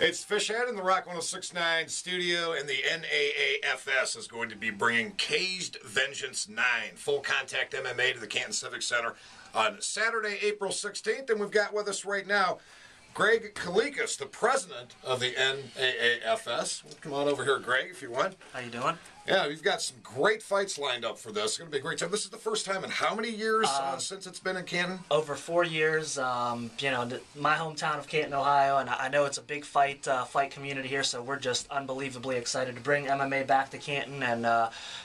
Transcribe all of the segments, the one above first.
It's Fishhead in the Rock 106.9 studio, and the NAAFS is going to be bringing Caged Vengeance 9, full contact MMA to the Canton Civic Center on Saturday, April 16th. And we've got with us right now Greg Kalikas, the president of the NAAFS. Come on over here, Greg, if you want. How you doing? Yeah, we've got some great fights lined up for this. It's going to be a great time. This is the first time in how many years since it's been in Canton? Over 4 years. You know, my hometown of Canton, Ohio, and I know it's a big fight community here, so we're just unbelievably excited to bring MMA back to Canton. And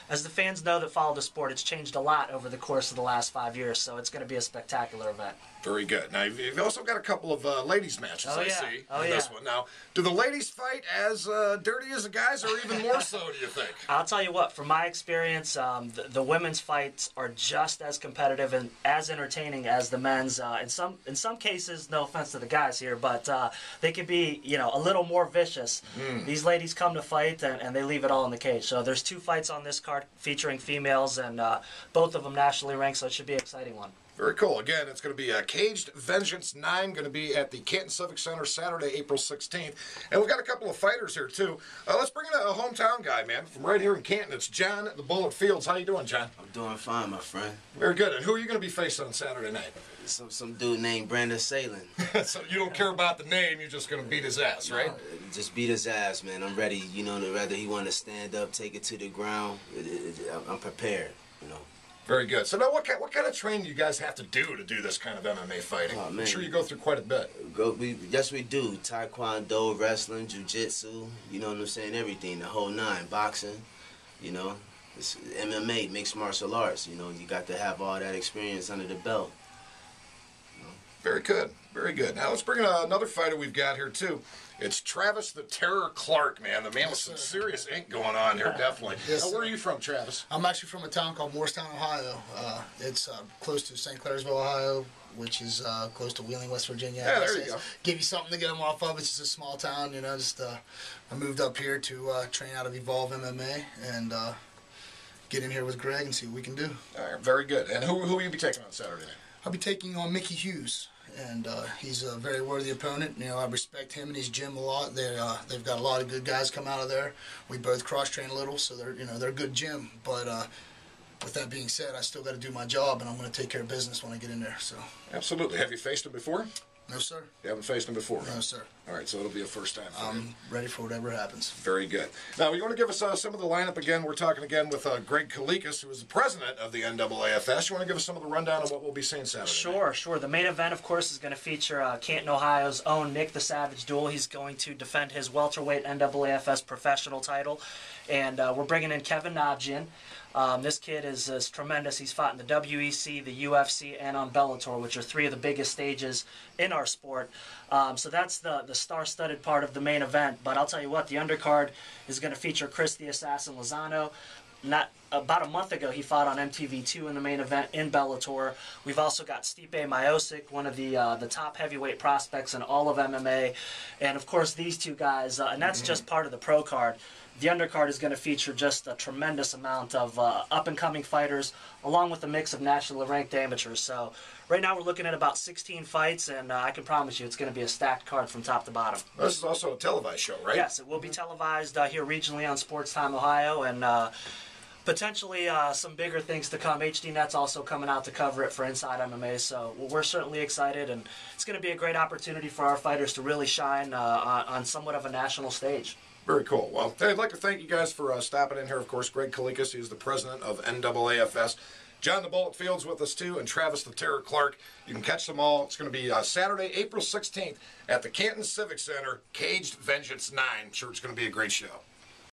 as the fans know that follow the sport, it's changed a lot over the course of the last 5 years, so it's going to be a spectacular event. Very good. Now, you've also got a couple of ladies' matches, I see, in this one. Now, do the ladies fight as dirty as the guys, or even more so, do you think? I'll tell you what, from my experience, the women's fights are just as competitive and as entertaining as the men's. In some cases, no offense to the guys here, but they can be, you know, a little more vicious. These ladies come to fight, and they leave it all in the cage. So there's 2 fights on this card featuring females, and both of them nationally ranked, so it should be an exciting one. Very cool. Again, it's going to be Caged Vengeance 9, going to be at the Canton Civic Center Saturday, April 16th. And we've got a couple of fighters here, too. Let's bring in a hometown guy, man, from right here in Canton. It's John the Bullet Fields. How you doing, John? I'm doing fine, my friend. Very good. And who are you going to be facing on Saturday night? Some dude named Brandon Salin. So you don't care about the name, you're just going to beat his ass, right? Just beat his ass, man. I'm ready, you know, whether he want to stand up, take it to the ground, I'm prepared, you know. Very good. So now what kind of training do you guys have to do this kind of MMA fighting? Oh, man. I'm sure you go through quite a bit. Yes, we do. Taekwondo, wrestling, jiu-jitsu, you know what I'm saying, everything, the whole 9. Boxing, you know. It's MMA, mixed martial arts, you know. You got to have all that experience under the belt. You know? Very good. Very good. Now let's bring in another fighter we've got here, too. It's Travis the Terror Clark, man. The man with some serious ink going on here, definitely. Yes, now, where are you from, Travis? I'm actually from a town called Morristown, Ohio. It's close to St. Clairsville, Ohio, which is close to Wheeling, West Virginia. Yeah, there you go. Give you something to get them off of. It's just a small town, you know. Just I moved up here to train out of Evolve MMA and get in here with Greg and see what we can do. All right, very good. And who will you be taking on Saturday night? I'll be taking on Mickey Hughes. And he's a very worthy opponent. You know, I respect him and his gym a lot. They've got a lot of good guys come out of there. We both cross train a little, so they're a good gym. But with that being said, I still got to do my job, and I'm going to take care of business when I get in there. So absolutely. Have you faced him before? No, sir. You haven't faced him before? No, sir. All right, so it'll be a first time for you. I'm ready for whatever happens. Very good. Now, you want to give us some of the lineup again? We're talking again with Greg Kalikas, who is the president of the NAAFS. You want to give us some of the rundown of what we'll be seeing Saturday? Sure. The main event, of course, is going to feature Canton, Ohio's own Nick the Savage Duel. He's going to defend his welterweight NAAFS professional title. And we're bringing in Kevin Nabjian. This kid is tremendous. He's fought in the WEC, the UFC, and on Bellator, which are 3 of the biggest stages in our sport. So that's the star-studded part of the main event. But I'll tell you what, the undercard is going to feature Chris the Assassin Lozano. About a month ago, he fought on MTV2 in the main event in Bellator. We've also got Stipe Miocic, one of the top heavyweight prospects in all of MMA. And, of course, these 2 guys, and that's just part of the pro card. The undercard is going to feature just a tremendous amount of up-and-coming fighters, along with a mix of nationally ranked amateurs. So right now we're looking at about 16 fights, and I can promise you it's going to be a stacked card from top to bottom. This is also a televised show, right? Yes, it will be televised here regionally on Sports Time Ohio, and potentially some bigger things to come. HDNet's also coming out to cover it for Inside MMA, so we're certainly excited, and it's going to be a great opportunity for our fighters to really shine on somewhat of a national stage. Very cool. Well, I'd like to thank you guys for stopping in here. Of course, Greg Kalikas, he is the president of NAAFS. John the Bullet Fields with us, too, and Travis the Terror Clark. You can catch them all. It's going to be Saturday, April 16th at the Canton Civic Center, Caged Vengeance 9. I'm sure it's going to be a great show.